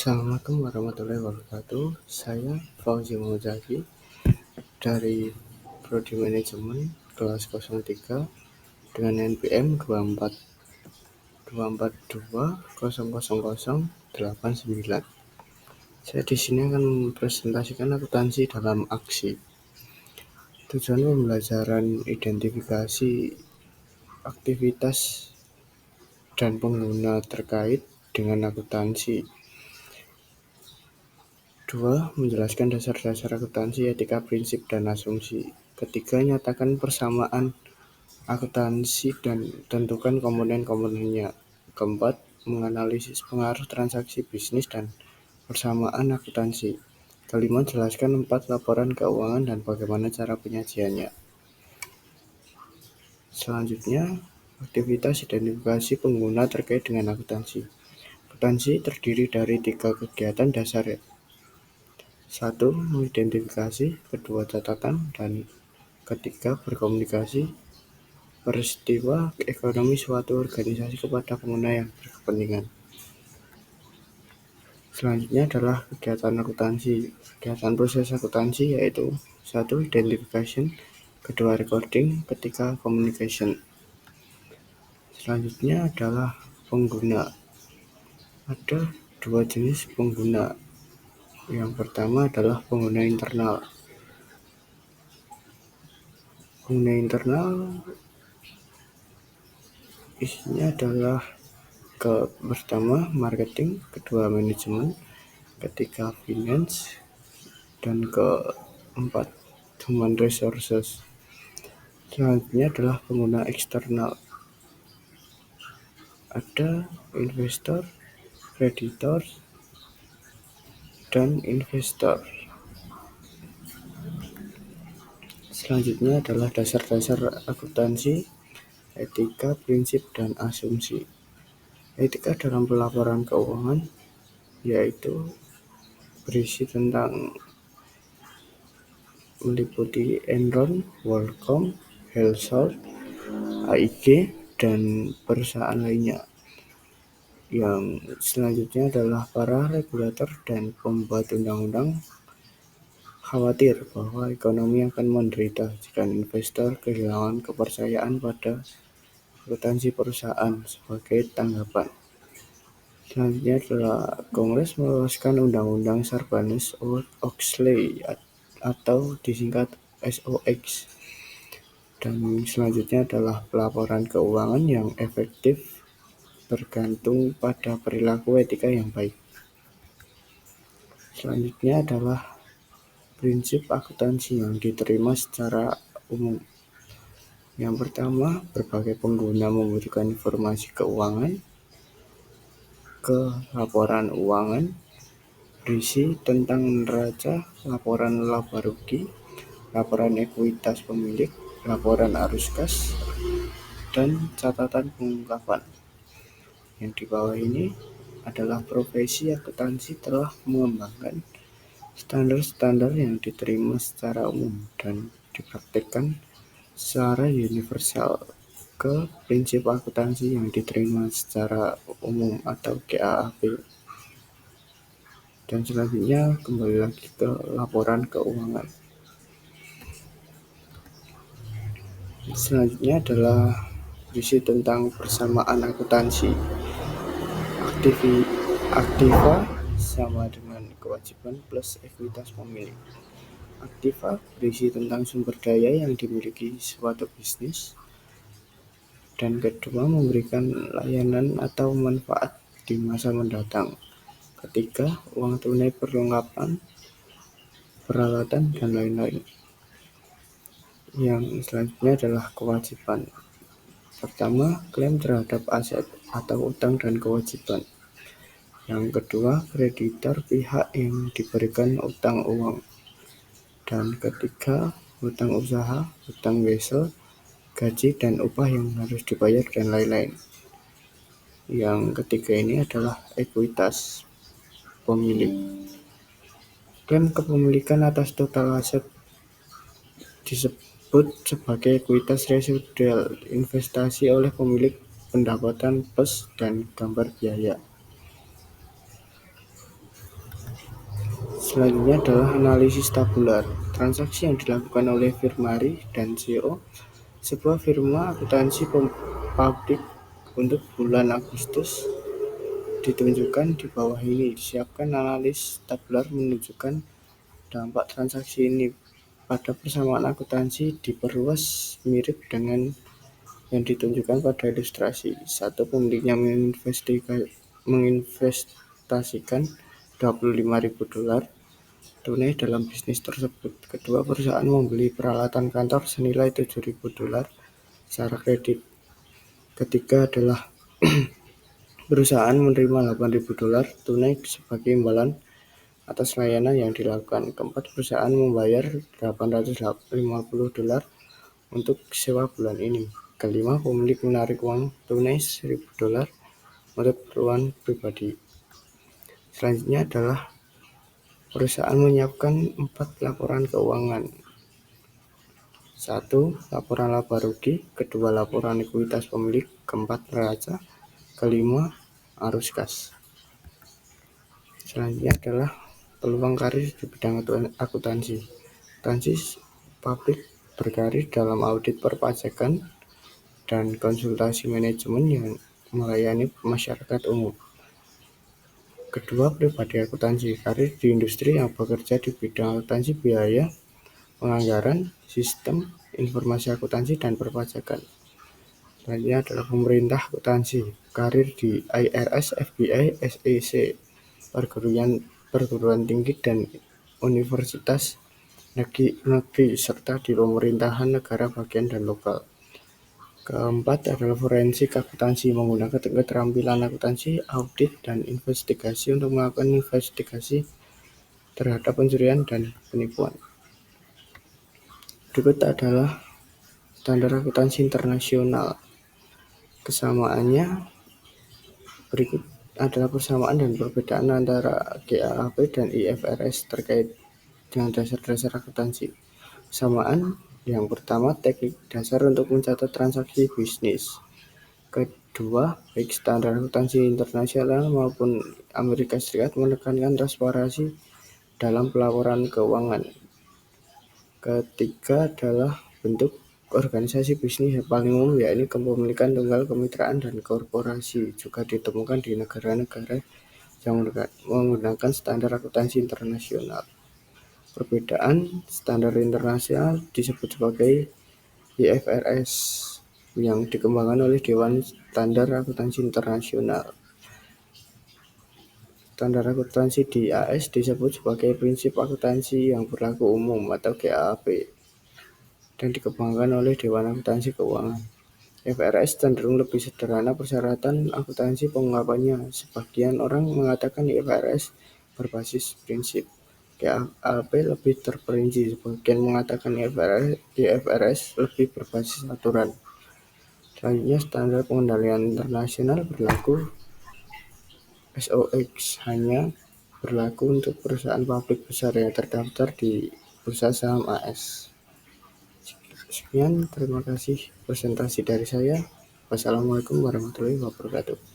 Assalamualaikum warahmatullahi wabarakatuh. Saya Fauzi Muzaki dari Prodi Manajemen kelas 03 dengan NPM 2422000089. Saya di sini akan mempresentasikan akuntansi dalam aksi. Tujuan pembelajaran identifikasi aktivitas dan pengguna terkait dengan akuntansi. 2. Menjelaskan dasar-dasar akuntansi, etika, prinsip, dan asumsi. Ketiga, nyatakan persamaan akuntansi dan tentukan komponen-komponennya. Keempat, menganalisis pengaruh transaksi bisnis dan persamaan akuntansi. Kelima, jelaskan 4 laporan keuangan dan bagaimana cara penyajiannya. Selanjutnya, aktivitas identifikasi pengguna terkait dengan akuntansi. Akuntansi terdiri dari 3 kegiatan dasar. 1. Mengidentifikasi, kedua catatan, dan ketiga berkomunikasi peristiwa ekonomi suatu organisasi kepada pengguna yang berkepentingan. Selanjutnya adalah kegiatan akuntansi. Kegiatan proses akuntansi yaitu 1. Identification, kedua recording, ketiga communication. Selanjutnya adalah pengguna. Ada 2 jenis pengguna. Yang pertama adalah pengguna internal. Pengguna internal isinya adalah pertama marketing, kedua manajemen, ketiga finance, dan keempat human resources. Selanjutnya adalah pengguna eksternal. Ada investor, kreditor, dan investor. Selanjutnya adalah dasar-dasar akuntansi, etika, prinsip, dan asumsi. Etika dalam pelaporan keuangan yaitu berisi tentang meliputi Enron, WorldCom, HealthSouth, AIG, dan perusahaan lainnya. Yang selanjutnya adalah para regulator dan pembuat undang-undang khawatir bahwa ekonomi akan menderita jika investor kehilangan kepercayaan pada akuntansi perusahaan sebagai tanggapan. Selanjutnya adalah Kongres meloloskan Undang-Undang Sarbanes-Oxley atau disingkat SOX. Dan selanjutnya adalah pelaporan keuangan yang efektif bergantung pada perilaku etika yang baik. Selanjutnya adalah prinsip akuntansi yang diterima secara umum. Yang pertama, berbagai pengguna membutuhkan informasi keuangan ke laporan keuangan berisi tentang neraca, laporan laba rugi, laporan ekuitas pemilik, laporan arus kas, dan catatan pengungkapan. Yang di bawah ini adalah profesi akuntansi telah mengembangkan standar-standar yang diterima secara umum dan dipraktikkan secara universal ke prinsip akuntansi yang diterima secara umum atau GAAP. Dan selanjutnya kembali lagi ke laporan keuangan. Selanjutnya adalah berisi tentang persamaan akuntansi. Aktiva sama dengan kewajiban plus ekuitas pemilik. Aktiva berisi tentang sumber daya yang dimiliki suatu bisnis. Dan kedua, memberikan layanan atau manfaat di masa mendatang. Ketiga, uang tunai perlengkapan, peralatan, dan lain-lain. Yang selanjutnya adalah kewajiban. Pertama, klaim terhadap aset atau utang dan kewajiban. Yang kedua, kreditor pihak yang diberikan utang uang. Dan ketiga, hutang usaha, hutang biasa, gaji dan upah yang harus dibayar, dan lain-lain. Yang ketiga ini adalah ekuitas pemilik. Klaim kepemilikan atas total aset disebut sebagai ekuitas residual investasi oleh pemilik pendapatan plus dan gambar biaya. Selanjutnya adalah analisis tabular. Transaksi yang dilakukan oleh Firmari dan CO, sebuah firma akuntansi publik untuk bulan Agustus, ditunjukkan di bawah ini. Disiapkan analis tabular menunjukkan dampak transaksi ini pada persamaan akuntansi diperluas mirip dengan yang ditunjukkan pada ilustrasi. Satu, pemiliknya menginvestasikan $25.000 tunai dalam bisnis tersebut. Kedua, perusahaan membeli peralatan kantor senilai $7.000 secara kredit. Ketiga adalah perusahaan menerima $8.000 tunai sebagai imbalan atas layanan yang dilakukan. Keempat, perusahaan membayar $850 untuk sewa bulan ini. Kelima, pemilik menarik uang tunai $1.000 untuk keperluan pribadi. Selanjutnya adalah perusahaan menyiapkan 4 laporan keuangan. 1. Laporan laba rugi. Kedua, laporan ekuitas pemilik. Keempat, neraca. Kelima, arus kas. Selanjutnya adalah peluang karir di bidang akuntansi. Akuntansi publik berkarir dalam audit perpajakan dan konsultasi manajemen yang melayani masyarakat umum. Kedua, pribadi akuntansi, karir di industri yang bekerja di bidang akuntansi biaya, penganggaran, sistem, informasi akuntansi, dan perpajakan. Selanjutnya adalah pemerintah akuntansi, karir di IRS, FBI, SEC, perguruan tinggi dan universitas negeri, serta di pemerintahan negara bagian dan lokal. Keempat adalah forensik akuntansi, menggunakan keterampilan akuntansi, audit, dan investigasi untuk melakukan investigasi terhadap pencurian dan penipuan. Berikut adalah standar akuntansi internasional. Kesamaannya berikut adalah persamaan dan perbedaan antara GAAP dan IFRS terkait dengan dasar-dasar akuntansi. Kesamaan yang pertama, teknik dasar untuk mencatat transaksi bisnis. Kedua, baik standar akuntansi internasional maupun Amerika Serikat menekankan transparansi dalam pelaporan keuangan. Ketiga adalah bentuk organisasi bisnis yang paling umum, yakni kepemilikan tunggal, kemitraan, dan korporasi, juga ditemukan di negara-negara yang menggunakan standar akuntansi internasional. Perbedaan standar internasional disebut sebagai IFRS yang dikembangkan oleh Dewan Standar Akuntansi Internasional. Standar akuntansi di AS disebut sebagai prinsip akuntansi yang berlaku umum atau GAAP dan dikembangkan oleh Dewan Akuntansi Keuangan. IFRS cenderung lebih sederhana persyaratan akuntansi pengungkapannya. Sebagian orang mengatakan IFRS berbasis prinsip, GAAP lebih terperinci. Sebagian mengatakan IFRS lebih berbasis aturan. Selanjutnya, standar pengendalian internasional berlaku. SOX hanya berlaku untuk perusahaan publik besar yang terdaftar di Bursa Saham AS. Sekian, terima kasih presentasi dari saya. Wassalamualaikum warahmatullahi wabarakatuh.